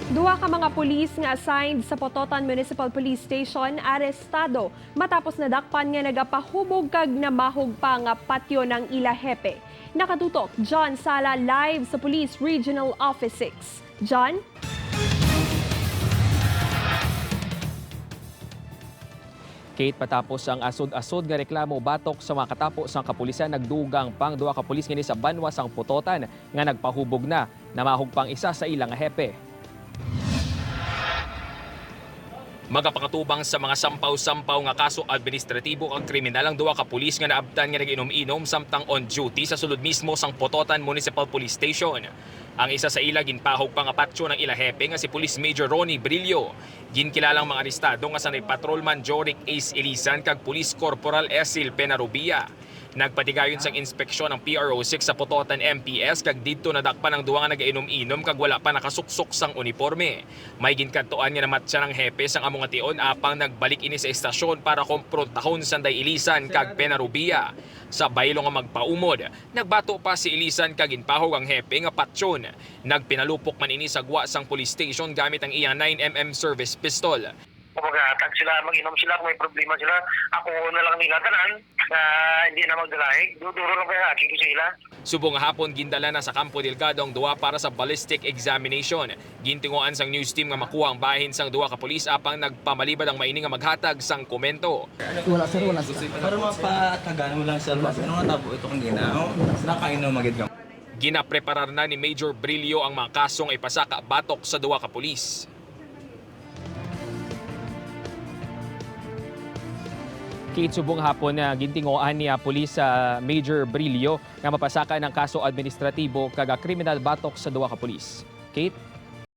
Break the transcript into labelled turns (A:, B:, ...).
A: Duha ka mga pulis nga assigned sa Pototan Municipal Police Station arestado matapos nadakpan nga nagapahubog kag namahog pa nga patio ng ila hepe. Nakatutok John Sala live sa Police Regional Office 6. John?
B: Kate, patapos ang asod-asod nga reklamo batok sa mga katapos ang kapulisan, nagdugang pang duha ka pulis ngini sa Banwa sang Pototan nga nagpahubog na, namahog pang isa sa ilang hepe. Magapakatubang sa mga sampaw-sampaw nga kaso administratibo ang kriminal ang duha ka pulis nga naabtan nga nag-inom-inom samtang on duty sa sulod mismo sang Pototan Municipal Police Station. Ang isa sa ila ginpahog pa nga patyo ng ila hepe nga si Police Major Ronnie Brillo. Ginkilalang mga arestado nga sanay patrolman Joric Ace Elisan kag Police Corporal Esil Penarubia. Nagpatigayon sang inspeksyon ng PRO6 sa Pototan MPS kag didto nadakpan ang duha nga nagainom-inom kag wala pa nakasuksok sang uniforme. May ginkantuan nga namatsa ng hepe sang among ation apang nagbalik ini sa estasyon para komprontahon sanday Elisan kag Penarubia. Sa baylo nga magpaumod, nagbato pa si Elisan kag ginpahog ang hepe nga patsyon. Nagpinalupok man ini sa gwa sang police station gamit ang iyang 9mm service pistol.
C: Pagkatag sila, mag-inom sila, kung may problema sila, ako na lang nila tanan na hindi na magdalahig. Duduro lang kaya haki ko sila.
B: Subong hapon gindala na sa Campo Delgado ang duwa para sa ballistic examination. Gintinguan sang news team nga makuha ang bahin sang duwa ka pulis apang nagpamalibad ang maini nga maghatag sang komento.
D: Wala sir. Para mapatagan mo lang sir, ano nga tabo ito kung ginao, nakainom magid ka.
B: Ginapreparar na ni Major Brillo ang mga kasong ipasaka batok sa duwa ka pulis. Kate, subong hapon na gintinguan niya pulis sa Major Brillo nga mapasaka ng kaso administratibo kag kriminal batok sa duwa ka pulis. Kate?